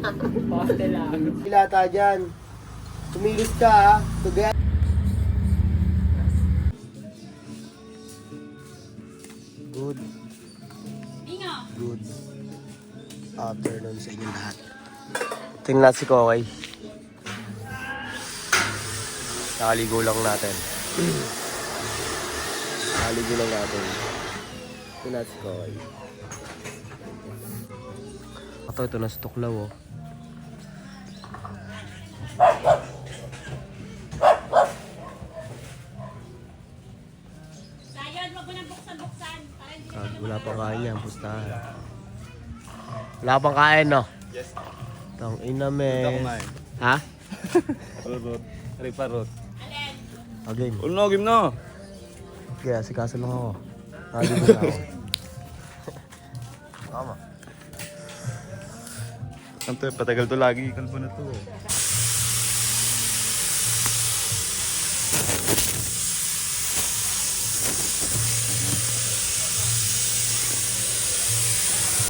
Poste lang. Ilata dyan. Tumilis ka ha. Tugay. Good. Good afternoon sa inyo lahat. Tingnan si Kokay. Nakaligo lang natin. Nakaligo lang natin. Tingnan si Kokay. Ito na sa tuklaw oh. Wala pang kain yan, pustahan. Wala pang kain, no? Yes. Tang ina, men. Ha? Rot. Riparot. Again. Ulo game na. Kaya, sikaso lang ako. Nakaligo na ako. Tama. Ang to, patagal to lagi. Kalpo na to.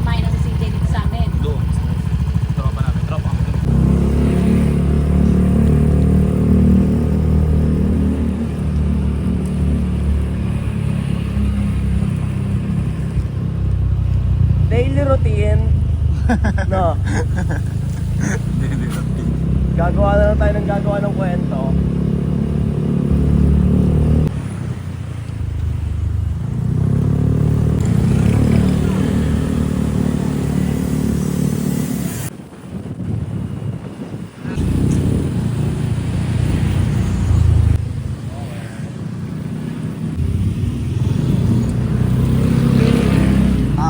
Kumain na si CJ dito sa amin. Doon. Tropa namin. Tropa kami doon. Daily routine. No. Gagawa na lang tayo ng gagawa ng kwento.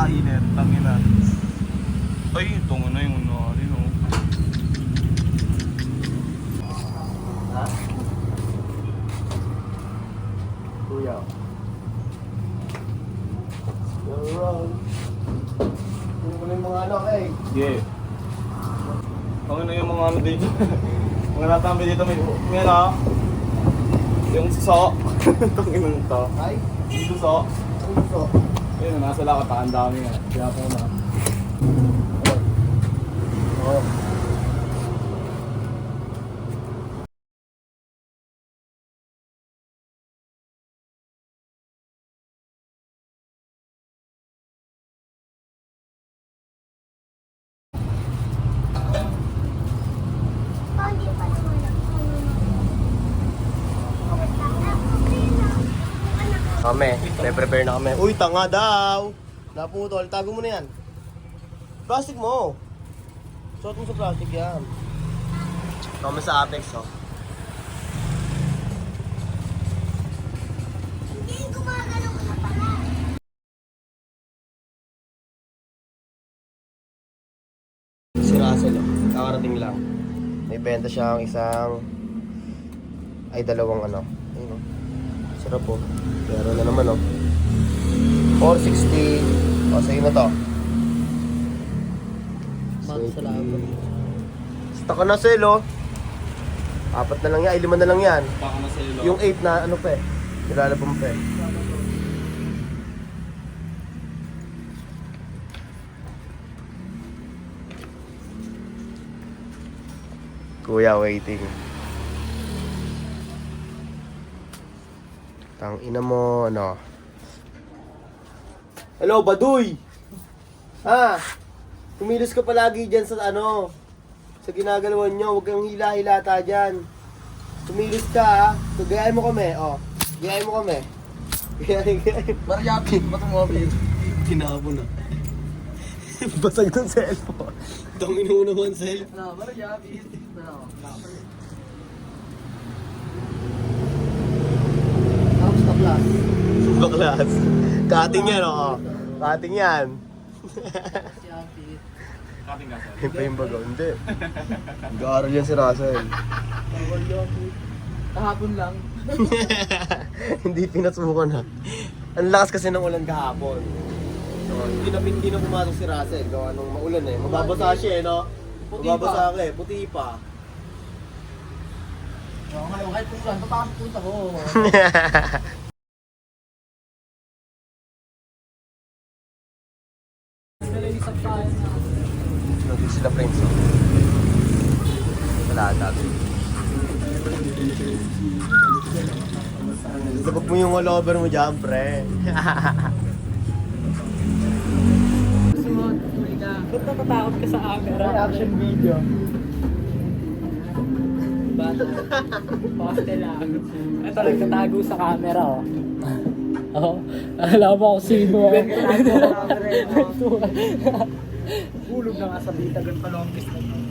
Init. Tangina. Ay, tungo na yung ano. Ano. Ha? Kuya. You're wrong. Hindi mo na yung mga ano, eh. Yeah. Tangina yung mga ano dito. Mga natambi dito. May ano. Yung suso. Tangina to. Ay, Yung suso. ano gusto? Ayun, nasa lakata. Ang dami nga. Kaya po na. Oo. Kami, prepare na kami. Uy, tanga daw! Naputol, tago mo na yan. Plastic mo. Suot mo sa plastic yan. Kami sa Apex, oh. Hindi gumagalaw ka na pala. Si Russell, oh. Kakarating lang. May benta siyang isang... ay, dalawang ano. Ayun, oh. Sarap po. Pero na naman, oh. 460. O, sa'yo na to. Bago sa labo. Stock ka na, Sel, oh. 4 na lang yan. Ay, 5 na lang yan. Baka masilo. Yung 8 na, ano pa eh. Nilalabang pa eh. Kuya, waiting. Tang ina mo, ano. Hello, Baduy! Ha? Kumilos ka palagi dyan sa ano, sa ginagalawan nyo. Huwag kang hila-hilata dyan. Kumilos ka ha. So, gayahin mo kami, oh. Gayahin mo kami. Gayahin. Maryapi, matumobil. Tinabo na. Basag ng cellphone. Itong inuuna mo ang cellphone. Ano, maryapi. Ano, tapos na plus. Baklas. Cutting yan, oh. Cutting yan. Maryapi. Kating ka, sir. Yung pa yung bago. Hindi. Nag-aaral yan si Russell. Maryapi. Kahapon lang. Hindi pinasukan ha. Ang lakas kasi ng ulan kahapon. So, hindi na pumasok si Russell. Gawa nung maulan eh. Mababasa siya eh, no? Puti Mababasa pa. ka eh. Puti pa. Oo, ngayon, kahit pulan, papasok punta ko. Nalaisap tayo na. Nandito sila friends. Oh. Lalag. Sabag mo yung all over mo dyan, pre. Ba't natatakot ka sa camera? Reaction video. Bata. Poste lang. Ito, nagtatago sa camera, oh. Oh, alam mo kung sino, eh. Hulog na nga sa bitagan pa longest na ito.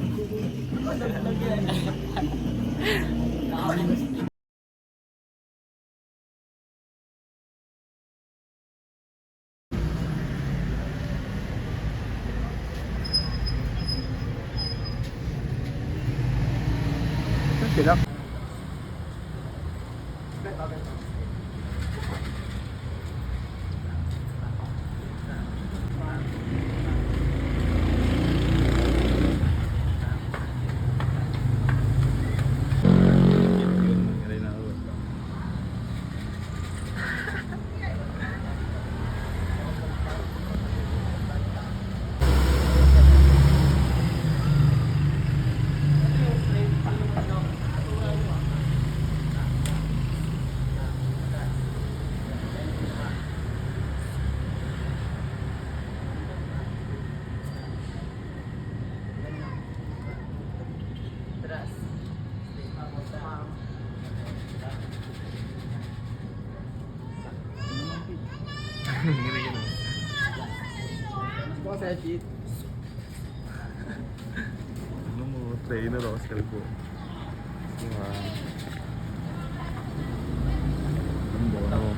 Sila. Ano mo, trainer Oscar ko. Ang bono.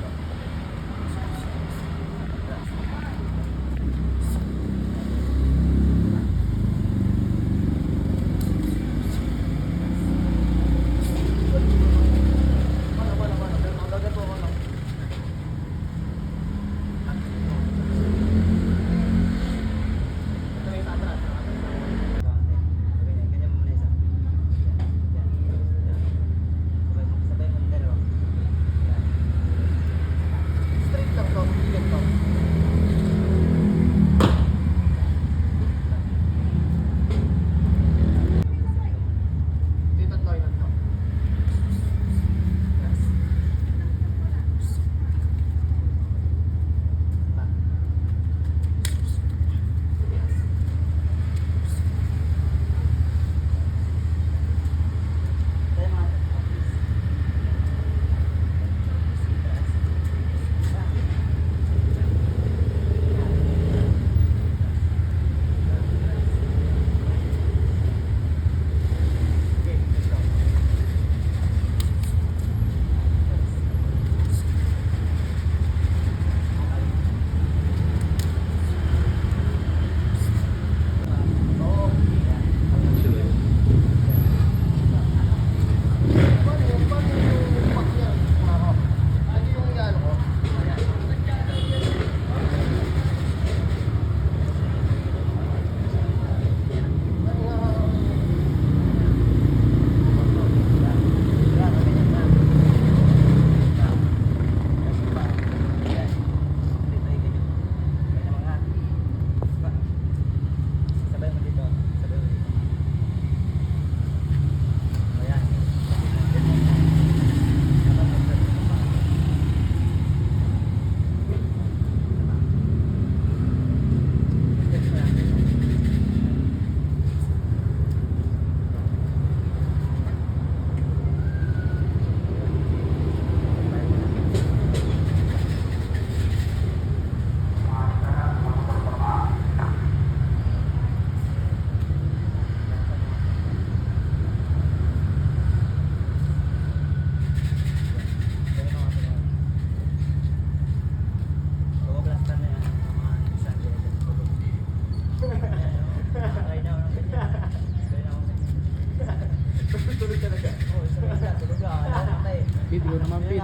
Video naman, Pete.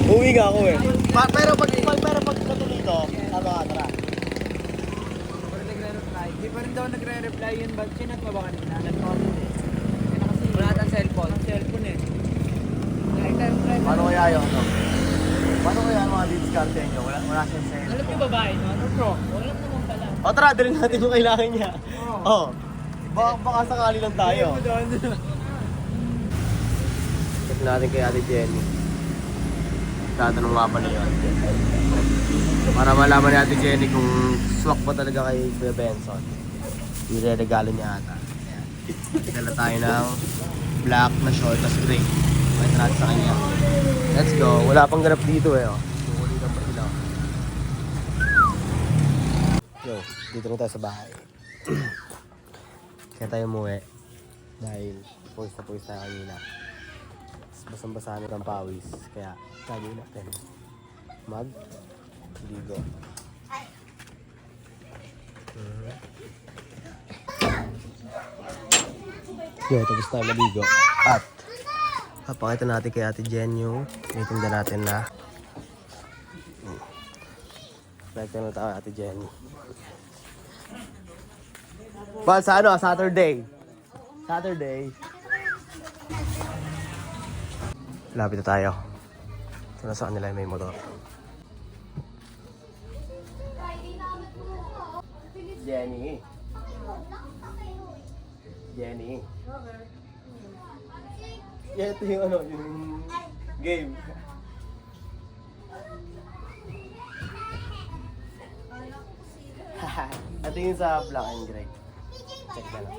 Uwi nga ako eh. Pero pag nato dito, tama ka, tara. Pero nagre-reply. Di pa rin daw nagre-reply yun. Ba't chinat mo ba kanina? Nag-comment eh. Kaya kasi wala tang cellphone. Ang cellphone eh. Paano kaya yun? No? Paano kaya ang mga diskarte nyo? Wala siyang sa'yo. Alam yung babae, no? Ano bro? Walang naman pala. O tara, dalhin natin yung kailangan niya. Oo. Baka sakali lang tayo. Check natin kay Ate Jenny. Tatanong nga pa na yun. Para malaman ni Ate Jenny kung swak ba talaga kay Kuya Benson. Nire-regalo niya ata. Ayan. Dala tayo ng black na short tas gray. May trans sa kanya. Let's go. Wala pang ganap dito eh. Oh. Sukulitan pa sila. Yo, dito na tayo sa bahay. Kaya tayo umuwi. Dahil pawis na pawis tayo kanina. Basang-basa natin ang pawis. Kaya gagawin natin. Ligo. Yo, tapos tayo maligo. At papakita natin kay Ate Jen yung tinitinda natin na Like na tayo Ate Jenny. Ba, sa ano? Saturday. Lapit na tayo. Ito na sa kanila may motor. Jenny. Yeah, ito yung ano, yung game. Ito yung sa black and gray. Check na lang.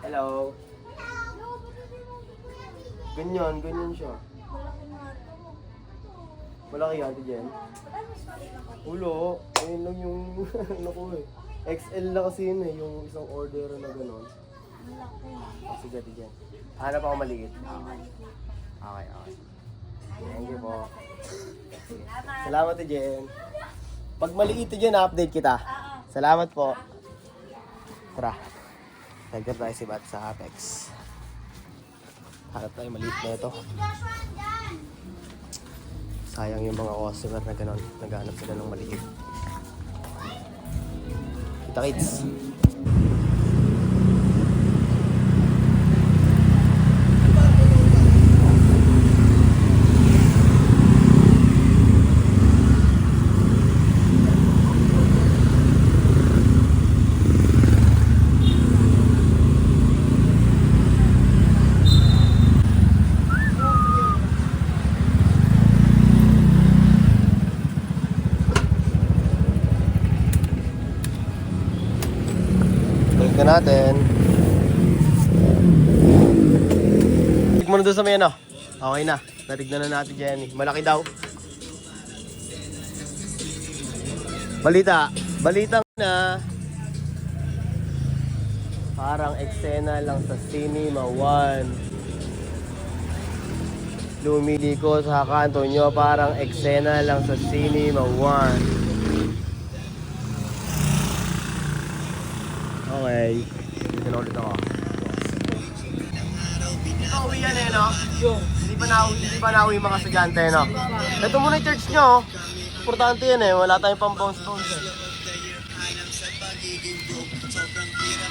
Hello. Ganyan siya. Malaki yan, Ate Jen. Ulo, ayun lang yung ano ko eh. XL na kasi yun eh, yung isang order na gano'n. Sige, Ate Jen. Hanap ako maliit. Okay. Thank you po. Salamat, Ate Jen. Pag maliit, Ate Jen, update kita. Salamat po. Tara. Nagdap tayo si Bat sa Apex. Hanap tayo maliit na ito. Sayang yung mga customer na gano'n. Naghanap sila ng maliit. Kita kids. Balik na natin. Tignan mo na doon sa may ano. Okay na. Natignan na natin Jenny. Malaki daw. Balita na. Parang eksena lang sa Cinema 1. Lumili ko sa kanto nyo. Parang eksena lang sa Cinema 1. Okay. Dito na ulit ako. Uwi yan eh, no? Hindi pa nauwi mga estudyante, no? Ito muna yung church nyo. Importante yan eh. Wala tayong pang bounce-bounce eh.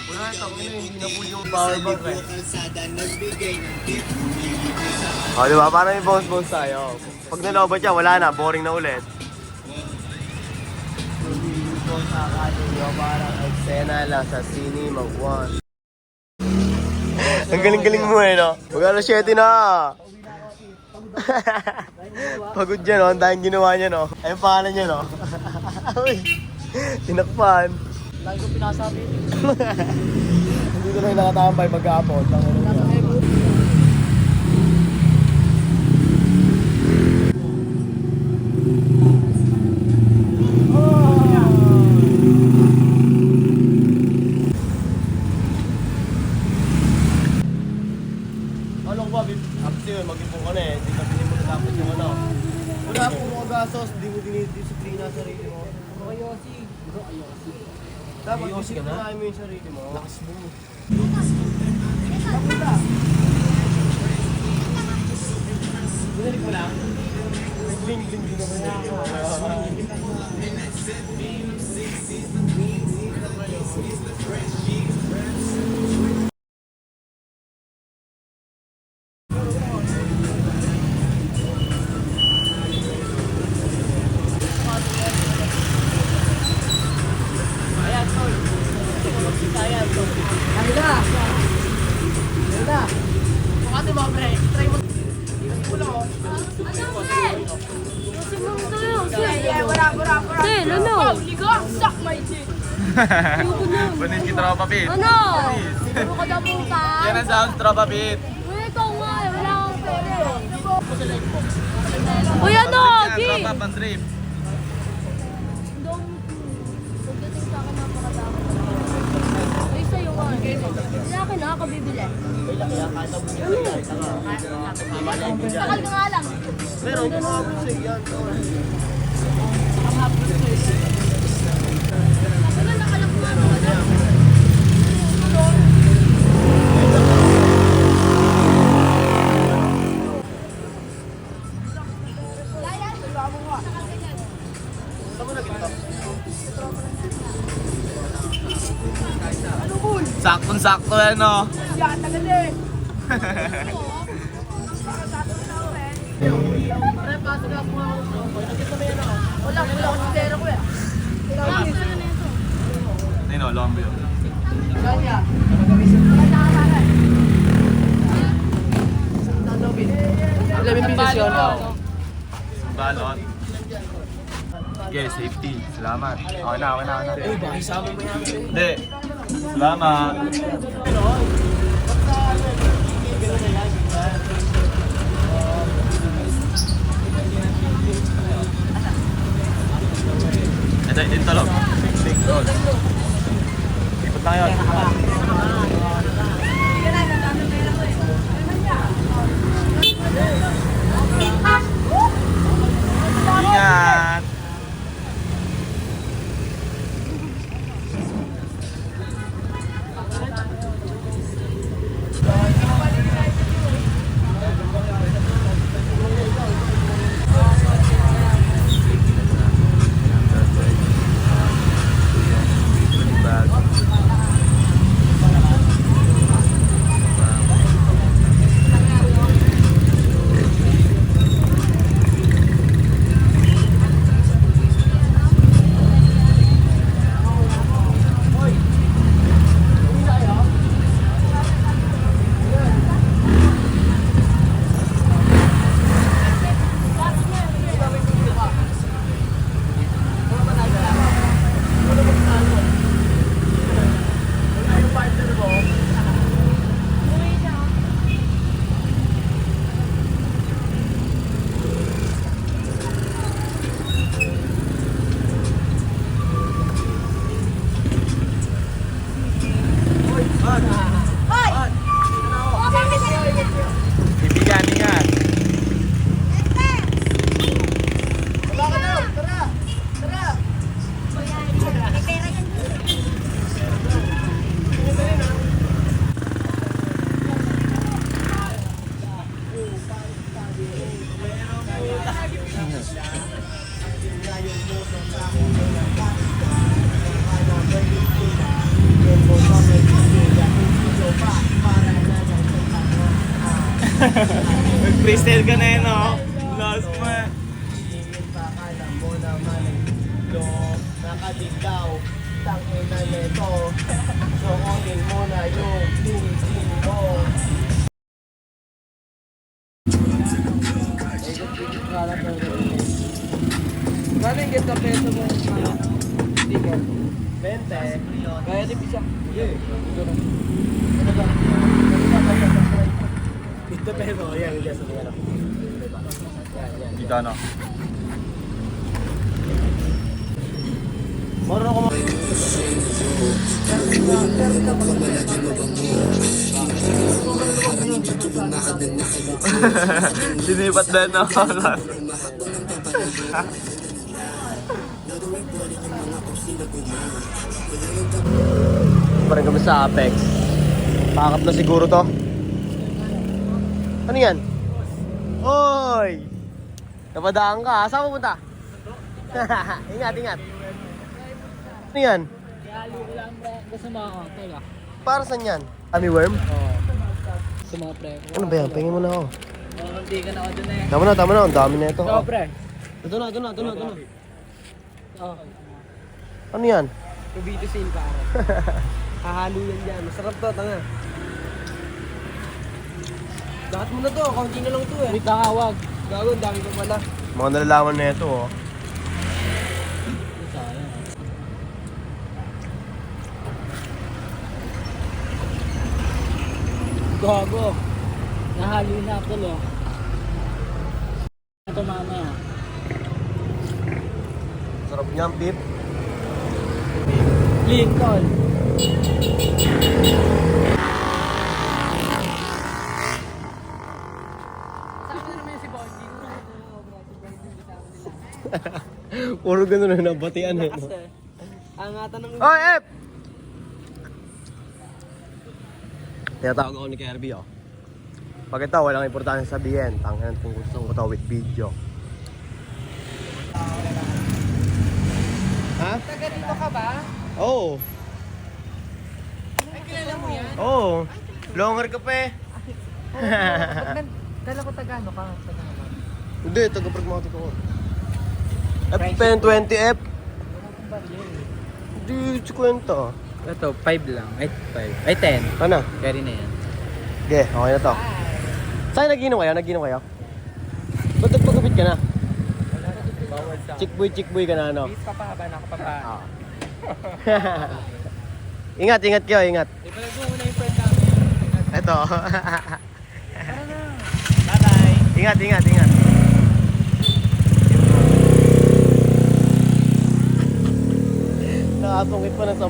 Wala ito. Hindi na po yung power bank eh. O, diba? Parang yung bounce-bounce tayo. Pag nalobat siya, wala na. Boring na ulit. Sa kanyo, parang eksena lang sa Cinema 1. Ang galing-galing mo eh, no? Mag-alas 7 na! Pagod dyan, no? Ang dahing ginawa niya, no? Ayun pangalan niya, no? Uy! Tinakpan! Lagi ko pinasabi. Hindi ko lang nakatambay mag-aapon. Mag-ipon ka na eh, hindi ka mo na dapat yung ano. Wala po mga gasos, di mo dinidisiplina sa sarili mo. Ayosi. Dapat disiplinahin mo yung sarili mo. Lakas mo. Binalik mo lang? Bling, bling, bling naman. Ten, ano? Kunin kita tropa pit. Ano? Ano ka daw punta? Yan ang sound tropa pit. Uy, ikaw nga, wala akong pera. Uy, ano? Gi! Tropa pan-trip. Pagdating sa akin, napakadami. Uy, sa'yo nga. Wala akin na, ako bibili. Takal ka nga lang. Meron ka mga busay yan. Wala nakalap mo ano. Saktong-sakto yan, no? Nino, lombo yun. Balot. Okay, safety. Salamat. Okay na. Eh, baka isama mo yan. Hindi. Salamat. Ito lang. Ikot lang yun. Ingat. Ibigan, ingat. Mag-freestyle ka na yun, no? Last mo eh. Pakala mo naman lo, nakadilaw, tangin na neto. Sokonin mo na yung tingin mo. Kano yung get peso mo? Sticker. 20. Kaya di bisa. Ito pero, yan, yan sa mga. Kita na. Marunong ko Sinipat din na ako. pa rin kami sa Apex. Pakap na siguro to. Ano yan? Hoy! Napadaan ka, ha? Saan pupunta? Ingat, ingat. Ano yan? Halo ko lang, pre. Gusto mo ako, teka. Para saan yan? Ami worm? Oo. Gusto mo, pre. Ano ba yan? Pingin mo na ako. Hindi ka na ako dun eh. Tama na. Ang dami na ito. Ikaw, pre. Ito na. Oo. Ano yan? Rubito seal, pare. Hahalo yan dyan. Masarap to, tanga. Lahat mo na to, kaunti na lang to eh. Wait, nakawag. Gago, ang dami pa pala. Mga nalalaman na ito, oh. Gago. Nahalo na ako, lo. Ito mamaya. Sarap niyan, beef. Lincoln. Saan na naman si Bonji? Puro ganun na nabatian eh. No? Angatan ng... Oy, Ep! Tinatawag ako ni Kirby, oh. Pag ito, walang importante sabihin. Tangin kung gusto ko to with video. Ha? Taga dito ka ba? Oo. Ay, kilala mo yan? Oo. Longer ka pa eh. Dala ko Tagano ka. Tagano. Hindi, taga-pragmatic ako. F10 20F. Hindi, 50. Ito, 5 lang. Ay, 5. Ay, 10. Ano? Carry na yan. Okay, okay na to. Saan naginom kayo? Ba't nagpagupit ka na? Bawal sa... Chick boy ka na, ano? Please, papahaba na ako, papahaba. Ah. Ingat kayo, ingat. Ipalag mo muna yung friend namin. Ito. Tara na. Bye-bye. Ingat. Nakasungkit pa ng 10.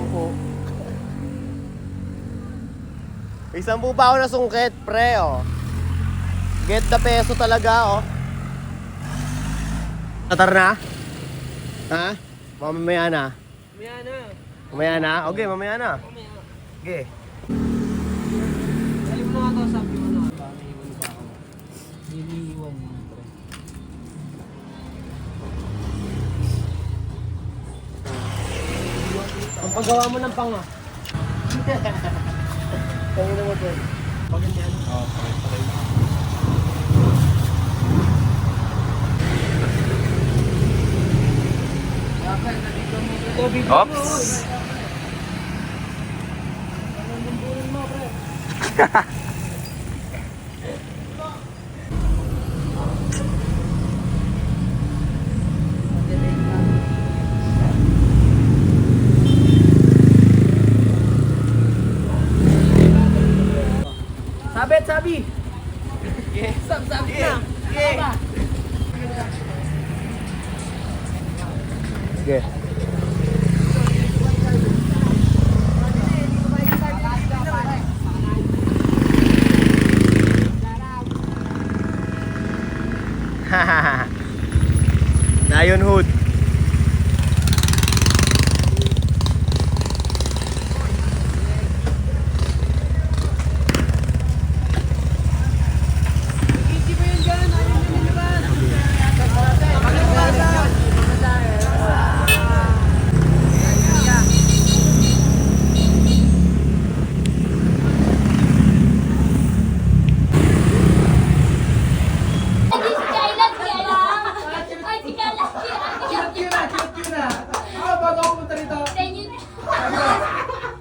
May 10 pa ako nasungkit, pre, oh. Get the peso talaga, oh. Tatar na? Ha? Mamaya na. Mamaya na. Mamaya na? Okay, mamaya na. Mamaya. Okay. Alim mo nga to, sabi mo na. Naiiwan pa ako. Niliiwan mo, pre. Ang paggawa mo ng panga. Kaya na mo, pre. Paganyan. Oo, pare. Oops! Sabit, sabi! Yes! Sabit na! Aba! Okay. Lion Hood. Easy mo yun dyan! Ayaw nyo niliban!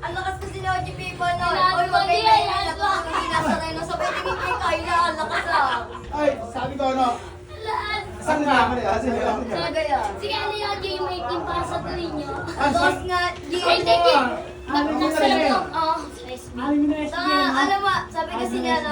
Ang lakas kasi ni OG Pipo no. Oy, wag kayo na to. Ang hinasa na yun. Sabay tingin kay Kayla. Ang lakas ah. Ay, sabi ko ano? Saan na naman eh? Saan na naman Talaga yan. Sige, ano yung game 18 para sa tuloy nyo? Dos nga. Ay, sige. Oo, sa SB. Alam mo, sabi kasi niya no.